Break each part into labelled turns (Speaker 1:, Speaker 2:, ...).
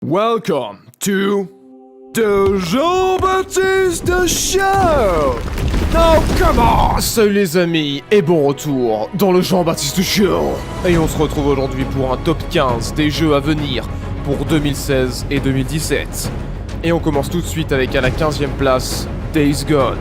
Speaker 1: Welcome to the Jean-Baptiste Show! Oh, come on! Salut les amis, et bon retour dans le Jean-Baptiste Show! Et on se retrouve aujourd'hui pour un top 15 des jeux à venir pour 2016 et 2017. Et on commence tout de suite avec à la 15e place, Days Gone.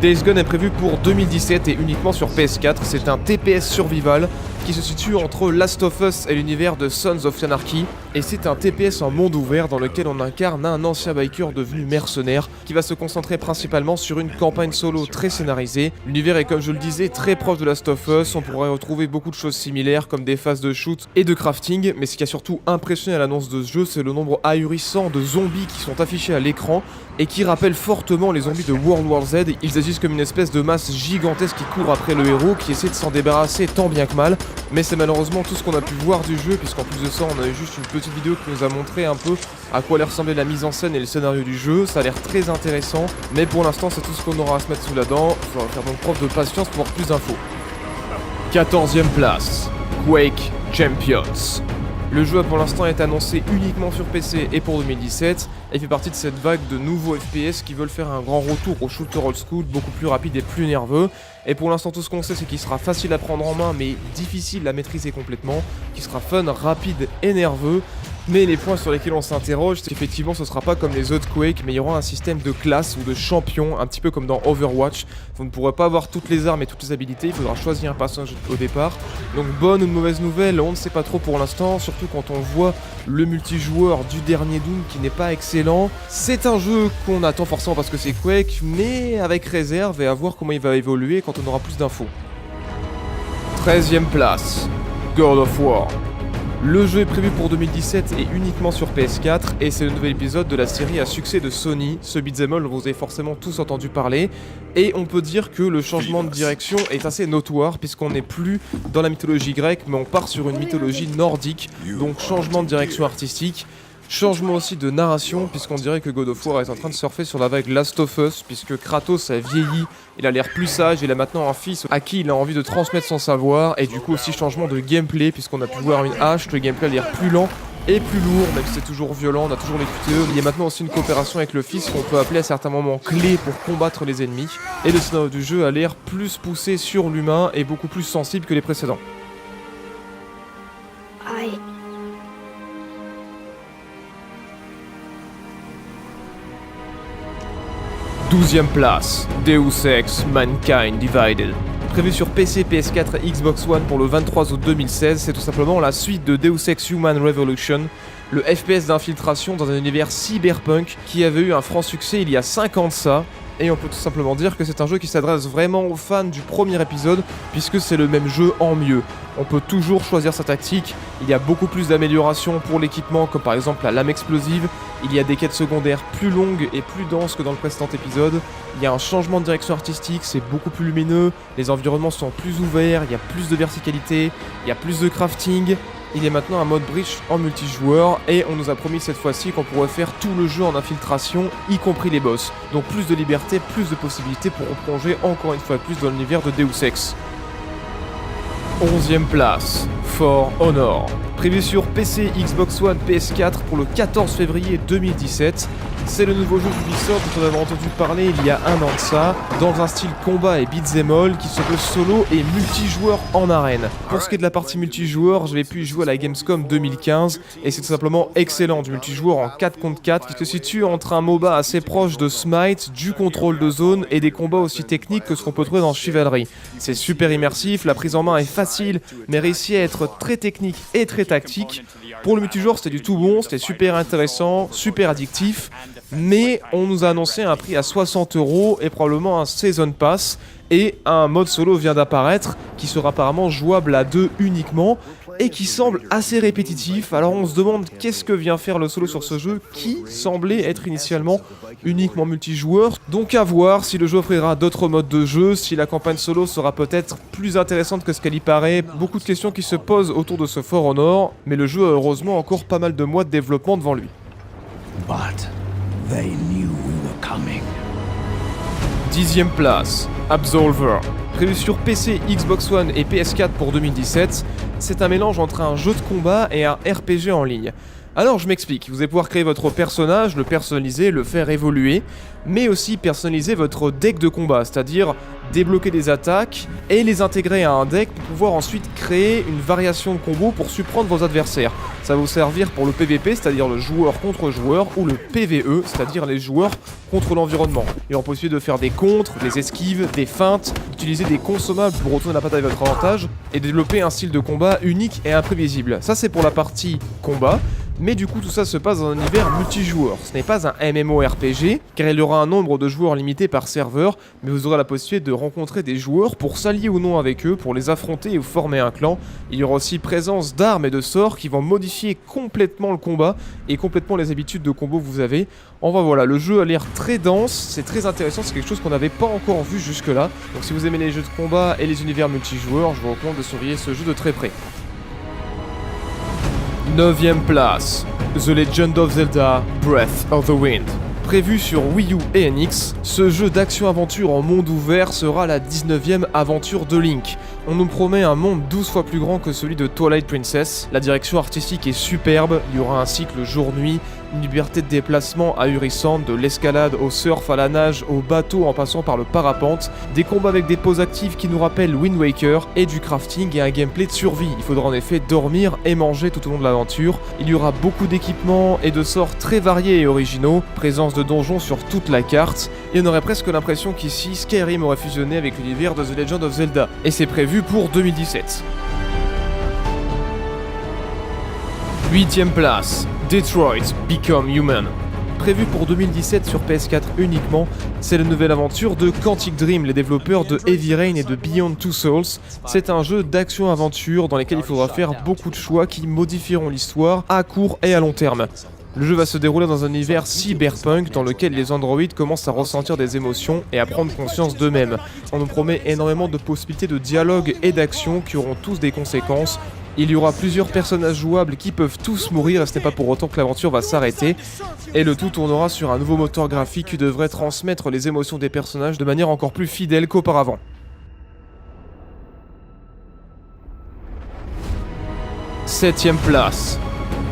Speaker 1: Days Gone est prévu pour 2017 et uniquement sur PS4, c'est un TPS survival qui se situe entre Last of Us et l'univers de Sons of Anarchy, et c'est un TPS en monde ouvert dans lequel on incarne un ancien biker devenu mercenaire qui va se concentrer principalement sur une campagne solo très scénarisée. L'univers est, comme je le disais, très proche de Last of Us, on pourrait retrouver beaucoup de choses similaires comme des phases de shoot et de crafting, mais ce qui a surtout impressionné à l'annonce de ce jeu, c'est le nombre ahurissant de zombies qui sont affichés à l'écran et qui rappellent fortement les zombies de World War Z. Ils agissent comme une espèce de masse gigantesque qui court après le héros, qui essaie de s'en débarrasser tant bien que mal. Mais c'est malheureusement tout ce qu'on a pu voir du jeu, puisqu'en plus de ça on a eu juste une petite vidéo qui nous a montré un peu à quoi allait ressembler la mise en scène et le scénario du jeu. Ça a l'air très intéressant, mais pour l'instant c'est tout ce qu'on aura à se mettre sous la dent. Il faudra faire donc preuve de patience pour avoir plus d'infos. 14e place, Quake Champions. Le jeu a pour l'instant été annoncé uniquement sur PC et pour 2017, et il fait partie de cette vague de nouveaux FPS qui veulent faire un grand retour au shooter old school, beaucoup plus rapide et plus nerveux. Et pour l'instant tout ce qu'on sait c'est qu'il sera facile à prendre en main mais difficile à maîtriser complètement, qu'il sera fun, rapide et nerveux. Mais les points sur lesquels on s'interroge, c'est qu'effectivement ce sera pas comme les autres Quake, mais il y aura un système de classe ou de champion, un petit peu comme dans Overwatch. Vous ne pourrez pas avoir toutes les armes et toutes les habilités, il faudra choisir un personnage au départ. Donc bonne ou mauvaise nouvelle, on ne sait pas trop pour l'instant, surtout quand on voit le multijoueur du dernier Doom qui n'est pas excellent. C'est un jeu qu'on attend forcément parce que c'est Quake, mais avec réserve et à voir comment il va évoluer quand on aura plus d'infos. 13e place, God of War. Le jeu est prévu pour 2017 et uniquement sur PS4, et c'est le nouvel épisode de la série à succès de Sony, ce beat'em all dont vous avez forcément tous entendu parler, et on peut dire que le changement de direction est assez notoire puisqu'on n'est plus dans la mythologie grecque mais on part sur une mythologie nordique, donc changement de direction artistique. Changement aussi de narration, puisqu'on dirait que God of War est en train de surfer sur la vague Last of Us, puisque Kratos a vieilli, il a l'air plus sage, il a maintenant un fils à qui il a envie de transmettre son savoir, et du coup aussi changement de gameplay, puisqu'on a pu voir une hache, le gameplay a l'air plus lent et plus lourd, même si c'est toujours violent, on a toujours les QTE. Il y a maintenant aussi une coopération avec le fils qu'on peut appeler à certains moments clés pour combattre les ennemis, et le scénario du jeu a l'air plus poussé sur l'humain et beaucoup plus sensible que les précédents. 12e place, Deus Ex Mankind Divided. Prévu sur PC, PS4 et Xbox One pour le 23 août 2016, c'est tout simplement la suite de Deus Ex Human Revolution, le FPS d'infiltration dans un univers cyberpunk qui avait eu un franc succès il y a 5 ans de ça. Et on peut tout simplement dire que c'est un jeu qui s'adresse vraiment aux fans du premier épisode, puisque c'est le même jeu en mieux. On peut toujours choisir sa tactique, il y a beaucoup plus d'améliorations pour l'équipement, comme par exemple la lame explosive, il y a des quêtes secondaires plus longues et plus denses que dans le précédent épisode, il y a un changement de direction artistique, c'est beaucoup plus lumineux, les environnements sont plus ouverts, il y a plus de verticalité, il y a plus de crafting. Il y a maintenant un mode bridge en multijoueur et on nous a promis cette fois-ci qu'on pourrait faire tout le jeu en infiltration, y compris les boss. Donc plus de liberté, plus de possibilités pour replonger encore une fois plus dans l'univers de Deus Ex. 11e place, For Honor. Prévu sur PC, Xbox One, PS4 pour le 14 février 2017. C'est le nouveau jeu d'Ubisoft dont on avait entendu parler il y a un an de ça, dans un style combat et beat'em all qui se veut solo et multijoueur en arène. Pour ce qui est de la partie multijoueur, j'avais pu y jouer à la Gamescom 2015 et c'est tout simplement excellent, du multijoueur en 4 contre 4 qui se situe entre un MOBA assez proche de Smite, du contrôle de zone et des combats aussi techniques que ce qu'on peut trouver dans Chivalry. C'est super immersif, la prise en main est facile mais réussit à être très technique et très tactique. Pour le multijoueur c'était du tout bon, c'était super intéressant, super addictif, mais on nous a annoncé un prix à 60€ et probablement un Season Pass, et un mode solo vient d'apparaître qui sera apparemment jouable à 2 uniquement et qui semble assez répétitif. Alors on se demande qu'est-ce que vient faire le solo sur ce jeu qui semblait être initialement uniquement multijoueur. Donc à voir si le jeu offrira d'autres modes de jeu, si la campagne solo sera peut-être plus intéressante que ce qu'elle y paraît. Beaucoup de questions qui se posent autour de ce For Honor, mais le jeu a heureusement encore pas mal de mois de développement devant lui.
Speaker 2: But they knew we were coming.
Speaker 1: 10e place, Absolver. Prévu sur PC, Xbox One et PS4 pour 2017, c'est un mélange entre un jeu de combat et un RPG en ligne. Alors je m'explique, vous allez pouvoir créer votre personnage, le personnaliser, le faire évoluer, mais aussi personnaliser votre deck de combat, c'est-à-dire débloquer des attaques et les intégrer à un deck pour pouvoir ensuite créer une variation de combo pour surprendre vos adversaires. Ça va vous servir pour le PVP, c'est-à-dire le joueur contre joueur, ou le PVE, c'est-à-dire les joueurs contre l'environnement. Il y aura possibilité de faire des contres, des esquives, des feintes, d'utiliser des consommables pour retourner la bataille à votre avantage, et développer un style de combat unique et imprévisible. Ça c'est pour la partie combat. Mais du coup tout ça se passe dans un univers multijoueur. Ce n'est pas un MMORPG, car il y aura un nombre de joueurs limité par serveur, mais vous aurez la possibilité de rencontrer des joueurs pour s'allier ou non avec eux, pour les affronter et vous former un clan. Il y aura aussi présence d'armes et de sorts qui vont modifier complètement le combat et complètement les habitudes de combo que vous avez. Enfin voilà, le jeu a l'air très dense, c'est très intéressant, c'est quelque chose qu'on n'avait pas encore vu jusque là. Donc si vous aimez les jeux de combat et les univers multijoueurs, je vous recommande de surveiller ce jeu de très près. 9ème place, The Legend of Zelda Breath of the Wild. Prévu sur Wii U et NX, ce jeu d'action-aventure en monde ouvert sera la 19ème aventure de Link. On nous promet un monde 12 fois plus grand que celui de Twilight Princess. La direction artistique est superbe, il y aura un cycle jour-nuit, une liberté de déplacement ahurissante, de l'escalade au surf, à la nage, au bateau en passant par le parapente, des combats avec des poses actives qui nous rappellent Wind Waker, et du crafting et un gameplay de survie. Il faudra en effet dormir et manger tout au long de l'aventure. Il y aura beaucoup d'équipements et de sorts très variés et originaux, présence de donjons sur toute la carte, et on aurait presque l'impression qu'ici Skyrim aurait fusionné avec l'univers de The Legend of Zelda, et c'est prévu pour 2017. 8ème place, Detroit Become Human. Prévu pour 2017 sur PS4 uniquement, c'est la nouvelle aventure de Quantic Dream, les développeurs de Heavy Rain et de Beyond Two Souls. C'est un jeu d'action-aventure dans lequel il faudra faire beaucoup de choix qui modifieront l'histoire à court et à long terme. Le jeu va se dérouler dans un univers cyberpunk dans lequel les androïdes commencent à ressentir des émotions et à prendre conscience d'eux-mêmes. On nous promet énormément de possibilités de dialogue et d'action qui auront tous des conséquences. Il y aura plusieurs personnages jouables qui peuvent tous mourir et ce n'est pas pour autant que l'aventure va s'arrêter. Et le tout tournera sur un nouveau moteur graphique qui devrait transmettre les émotions des personnages de manière encore plus fidèle qu'auparavant. 7ème place,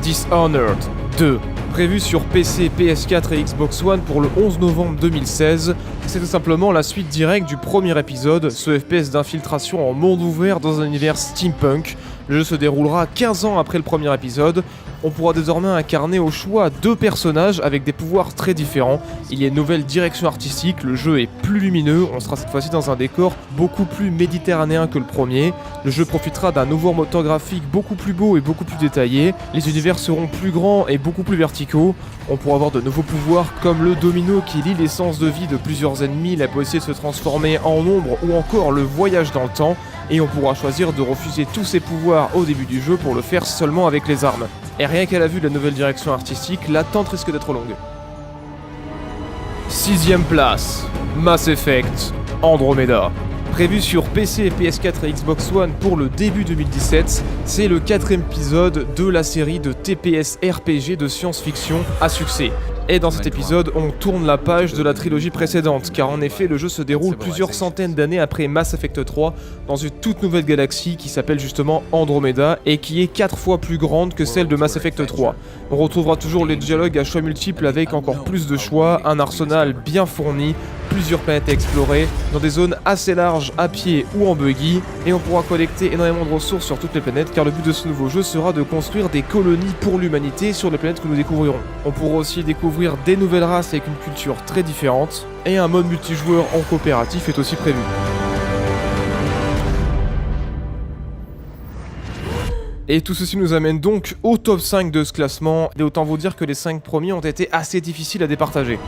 Speaker 1: Dishonored 2. Prévu sur PC, PS4 et Xbox One pour le 11 novembre 2016, c'est tout simplement la suite directe du premier épisode, ce FPS d'infiltration en monde ouvert dans un univers steampunk. Le jeu se déroulera 15 ans après le premier épisode. On pourra désormais incarner au choix 2 personnages avec des pouvoirs très différents. Il y a une nouvelle direction artistique, le jeu est plus lumineux, on sera cette fois-ci dans un décor beaucoup plus méditerranéen que le premier. Le jeu profitera d'un nouveau moteur graphique beaucoup plus beau et beaucoup plus détaillé. Les univers seront plus grands et beaucoup plus verticaux. On pourra avoir de nouveaux pouvoirs comme le domino qui lie l'essence de vie de plusieurs ennemis, la possibilité de se transformer en ombre ou encore le voyage dans le temps. Et on pourra choisir de refuser tous ces pouvoirs au début du jeu pour le faire seulement avec les armes. Et rien qu'à la vue de la nouvelle direction artistique, l'attente risque d'être longue. 6ème place, Mass Effect Andromeda. Prévu sur PC, PS4 et Xbox One pour le début 2017, c'est le 4ème épisode de la série de TPS RPG de science-fiction à succès. Et dans cet épisode, on tourne la page de la trilogie précédente, car en effet, le jeu se déroule plusieurs centaines d'années après Mass Effect 3, dans une toute nouvelle galaxie qui s'appelle justement Andromeda, et qui est 4 fois plus grande que celle de Mass Effect 3. On retrouvera toujours les dialogues à choix multiples avec encore plus de choix, un arsenal bien fourni, plusieurs planètes à explorer, dans des zones assez larges à pied ou en buggy, et on pourra collecter énormément de ressources sur toutes les planètes, car le but de ce nouveau jeu sera de construire des colonies pour l'humanité sur les planètes que nous découvrirons. On pourra aussi découvrir des nouvelles races avec une culture très différente, et un mode multijoueur en coopératif est aussi prévu. Et tout ceci nous amène donc au top 5 de ce classement, et autant vous dire que les 5 premiers ont été assez difficiles à départager.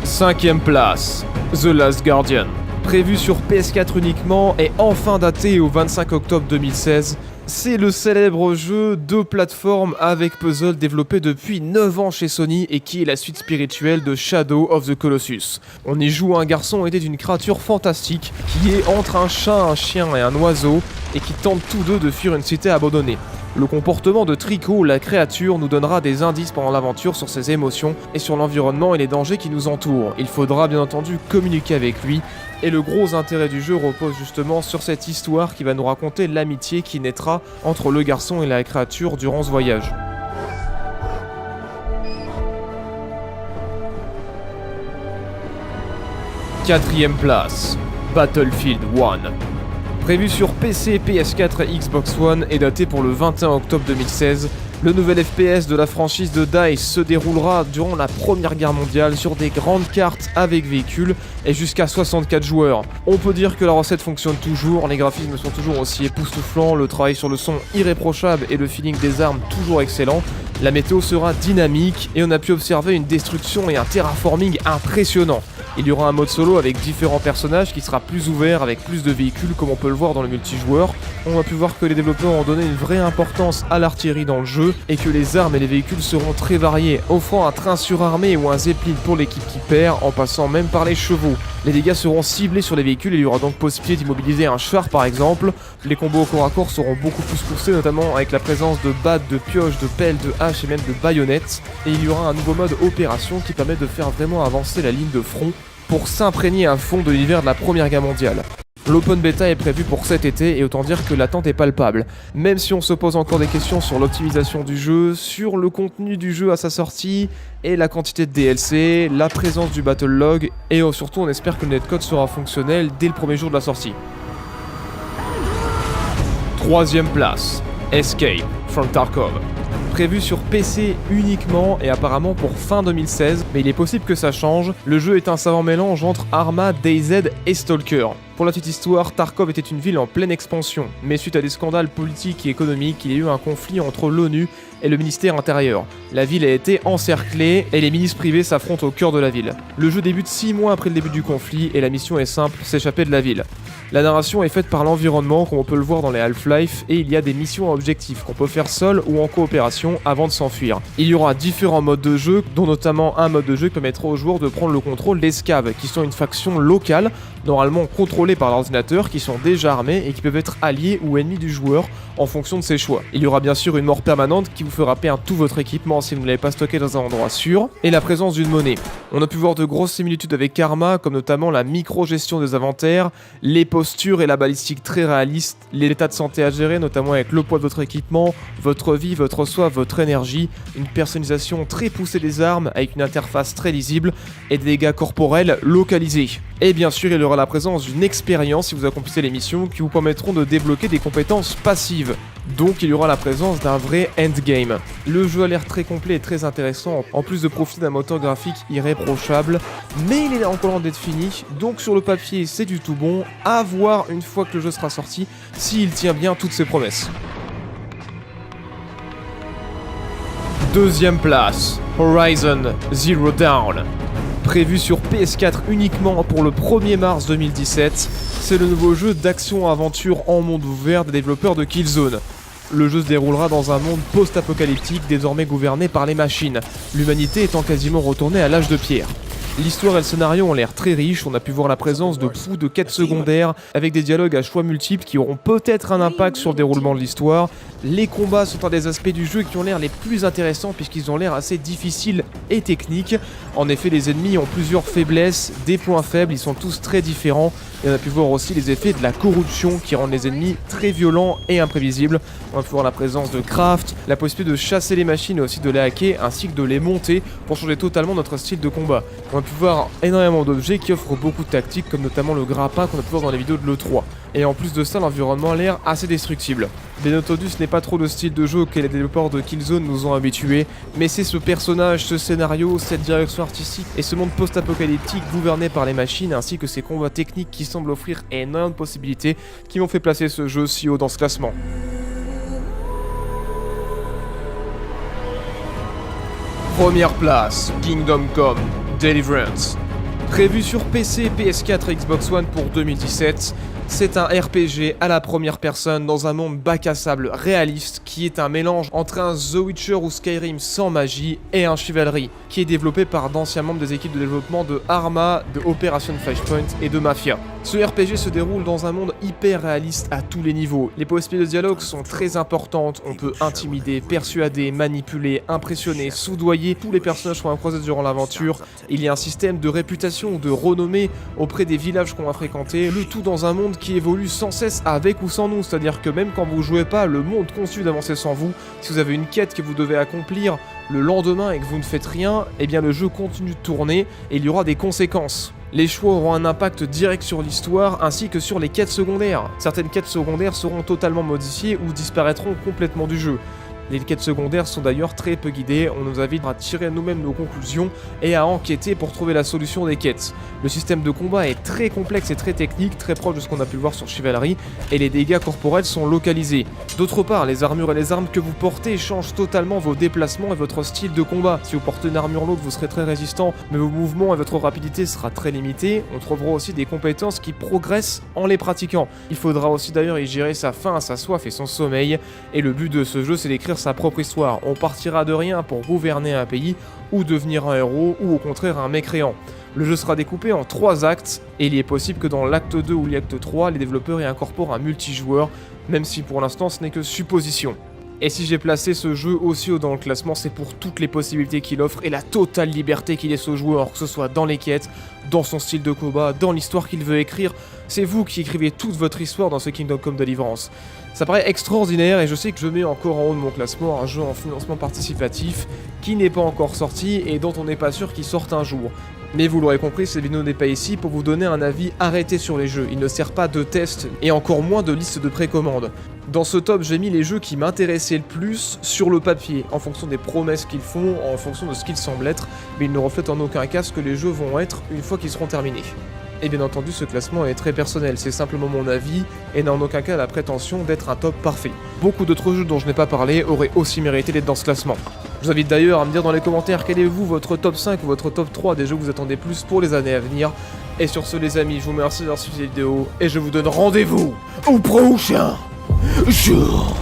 Speaker 1: 5ème place, The Last Guardian. Prévu sur PS4 uniquement et enfin daté au 25 octobre 2016, c'est le célèbre jeu de plateforme avec puzzle développé depuis 9 ans chez Sony et qui est la suite spirituelle de Shadow of the Colossus. On y joue un garçon aidé d'une créature fantastique qui est entre un chat, un chien et un oiseau et qui tentent tous deux de fuir une cité abandonnée. Le comportement de Trico, la créature, nous donnera des indices pendant l'aventure sur ses émotions et sur l'environnement et les dangers qui nous entourent. Il faudra bien entendu communiquer avec lui, et le gros intérêt du jeu repose justement sur cette histoire qui va nous raconter l'amitié qui naîtra entre le garçon et la créature durant ce voyage. 4ème place, Battlefield 1. Prévu sur PC, PS4 et Xbox One et daté pour le 21 octobre 2016, le nouvel FPS de la franchise de DICE se déroulera durant la Première Guerre mondiale sur des grandes cartes avec véhicules et jusqu'à 64 joueurs. On peut dire que la recette fonctionne toujours, les graphismes sont toujours aussi époustouflants, le travail sur le son irréprochable et le feeling des armes toujours excellent. La météo sera dynamique et on a pu observer une destruction et un terraforming impressionnant. Il y aura un mode solo avec différents personnages qui sera plus ouvert avec plus de véhicules comme on peut le voir dans le multijoueur. On a pu voir que les développeurs ont donné une vraie importance à l'artillerie dans le jeu et que les armes et les véhicules seront très variés, offrant un train surarmé ou un zeppelin pour l'équipe qui perd en passant même par les chevaux. Les dégâts seront ciblés sur les véhicules et il y aura donc possibilité d'immobiliser un char par exemple. Les combos au corps à corps seront beaucoup plus poussés, notamment avec la présence de battes, de pioches, de pelles, de haches et même de baïonnettes. Et il y aura un nouveau mode opération qui permet de faire vraiment avancer la ligne de front pour s'imprégner à fond de l'univers de la Première Guerre mondiale. L'open beta est prévu pour cet été et autant dire que l'attente est palpable. Même si on se pose encore des questions sur l'optimisation du jeu, sur le contenu du jeu à sa sortie, et la quantité de DLC, la présence du battle log, et surtout on espère que le netcode sera fonctionnel dès le premier jour de la sortie. 3ème place, Escape from Tarkov. Prévu sur PC uniquement et apparemment pour fin 2016, mais il est possible que ça change. Le jeu est un savant mélange entre Arma, DayZ et Stalker. Pour la petite histoire, Tarkov était une ville en pleine expansion, mais suite à des scandales politiques et économiques, il y a eu un conflit entre l'ONU et le ministère intérieur. La ville a été encerclée et les milices privées s'affrontent au cœur de la ville. Le jeu débute 6 mois après le début du conflit et la mission est simple, s'échapper de la ville. La narration est faite par l'environnement comme on peut le voir dans les Half-Life et il y a des missions à objectif qu'on peut faire seul ou en coopération avant de s'enfuir. Il y aura différents modes de jeu, dont notamment un mode de jeu qui permettra aux joueurs de prendre le contrôle des Scav, qui sont une faction locale, normalement contrôlée par l'ordinateur, qui sont déjà armés et qui peuvent être alliés ou ennemis du joueur en fonction de ses choix. Il y aura bien sûr une mort permanente qui vous fera perdre tout votre équipement si vous ne l'avez pas stocké dans un endroit sûr, et la présence d'une monnaie. On a pu voir de grosses similitudes avec Karma, comme notamment la micro-gestion des inventaires, les postures et la balistique très réaliste, l'état de santé à gérer, notamment avec le poids de votre équipement, votre vie, votre soif, votre énergie, une personnalisation très poussée des armes avec une interface très lisible et des dégâts corporels localisés. Et bien sûr, il y aura la présence d'une expérience si vous accomplissez les missions qui vous permettront de débloquer des compétences passives. Donc il y aura la présence d'un vrai endgame. Le jeu a l'air très complet et très intéressant, en plus de profiter d'un moteur graphique irréprochable, mais il est encore loin d'être fini, donc sur le papier c'est du tout bon, à voir une fois que le jeu sera sorti, s'il tient bien toutes ses promesses. 2ème place, Horizon Zero Dawn. Prévu sur PS4 uniquement pour le 1er mars 2017, c'est le nouveau jeu d'action-aventure en monde ouvert des développeurs de Killzone. Le jeu se déroulera dans un monde post-apocalyptique désormais gouverné par les machines, l'humanité étant quasiment retournée à l'âge de pierre. L'histoire et le scénario ont l'air très riches, on a pu voir la présence de beaucoup de quêtes secondaires avec des dialogues à choix multiples qui auront peut-être un impact sur le déroulement de l'histoire. Les combats sont un des aspects du jeu qui ont l'air les plus intéressants puisqu'ils ont l'air assez difficiles et techniques. En effet, les ennemis ont plusieurs faiblesses, des points faibles, ils sont tous très différents. Et on a pu voir aussi les effets de la corruption qui rendent les ennemis très violents et imprévisibles. On a pu voir la présence de craft, la possibilité de chasser les machines et aussi de les hacker ainsi que de les monter pour changer totalement notre style de combat. On a pu voir énormément d'objets qui offrent beaucoup de tactiques comme notamment le grappin qu'on a pu voir dans les vidéos de l'E3. Et en plus de ça, l'environnement a l'air assez destructible. Bien entendu, ce n'est pas trop le style de jeu auquel les développeurs de Killzone nous ont habitués, mais c'est ce personnage, ce scénario, cette direction artistique et ce monde post-apocalyptique gouverné par les machines ainsi que ces combats techniques qui semblent offrir énormément de possibilités qui m'ont fait placer ce jeu si haut dans ce classement. Première place, Kingdom Come Deliverance. Prévu sur PC, PS4 et Xbox One pour 2017, c'est un RPG à la première personne dans un monde bac à sable réaliste qui est un mélange entre un The Witcher ou Skyrim sans magie et un Chivalry, qui est développé par d'anciens membres des équipes de développement de Arma, de Operation Flashpoint et de Mafia. Ce RPG se déroule dans un monde hyper réaliste à tous les niveaux. Les possibilités de dialogue sont très importantes, on peut intimider, persuader, manipuler, impressionner, soudoyer tous les personnages qu'on va croiser durant l'aventure. Il y a un système de réputation ou de renommée auprès des villages qu'on va fréquenter, le tout dans un monde qui évolue sans cesse avec ou sans nous, c'est-à-dire que même quand vous jouez pas, le monde continue d'avancer sans vous. Si vous avez une quête que vous devez accomplir le lendemain et que vous ne faites rien, eh bien le jeu continue de tourner et il y aura des conséquences. Les choix auront un impact direct sur l'histoire ainsi que sur les quêtes secondaires. Certaines quêtes secondaires seront totalement modifiées ou disparaîtront complètement du jeu. Les quêtes secondaires sont d'ailleurs très peu guidées, on nous invite à tirer nous-mêmes nos conclusions et à enquêter pour trouver la solution des quêtes. Le système de combat est très complexe et très technique, très proche de ce qu'on a pu voir sur Chivalry, et les dégâts corporels sont localisés. D'autre part, les armures et les armes que vous portez changent totalement vos déplacements et votre style de combat. Si vous portez une armure lourde, vous serez très résistant, mais vos mouvements et votre rapidité sera très limitée. On trouvera aussi des compétences qui progressent en les pratiquant. Il faudra aussi d'ailleurs y gérer sa faim, sa soif et son sommeil, et le but de ce jeu c'est d'écrire sa propre histoire. On partira de rien pour gouverner un pays, ou devenir un héros, ou au contraire un mécréant. Le jeu sera découpé en 3 actes, et il est possible que dans l'acte 2 ou l'acte 3, les développeurs y incorporent un multijoueur, même si pour l'instant ce n'est que supposition. Et si j'ai placé ce jeu aussi haut dans le classement, c'est pour toutes les possibilités qu'il offre et la totale liberté qu'il laisse au joueur, que ce soit dans les quêtes, dans son style de combat, dans l'histoire qu'il veut écrire. C'est vous qui écrivez toute votre histoire dans ce Kingdom Come Deliverance. Ça paraît extraordinaire et je sais que je mets encore en haut de mon classement un jeu en financement participatif qui n'est pas encore sorti et dont on n'est pas sûr qu'il sorte un jour. Mais vous l'aurez compris, cette vidéo n'est pas ici pour vous donner un avis arrêté sur les jeux. Il ne sert pas de test et encore moins de liste de précommande. Dans ce top, j'ai mis les jeux qui m'intéressaient le plus sur le papier, en fonction des promesses qu'ils font, en fonction de ce qu'ils semblent être, mais ils ne reflètent en aucun cas ce que les jeux vont être une fois qu'ils seront terminés. Et bien entendu, ce classement est très personnel, c'est simplement mon avis et n'a en aucun cas la prétention d'être un top parfait. Beaucoup d'autres jeux dont je n'ai pas parlé auraient aussi mérité d'être dans ce classement. Je vous invite d'ailleurs à me dire dans les commentaires quel est vous votre top 5 ou votre top 3 des jeux que vous attendez plus pour les années à venir. Et sur ce les amis, je vous remercie d'avoir suivi cette vidéo et je vous donne rendez-vous au prochain jour.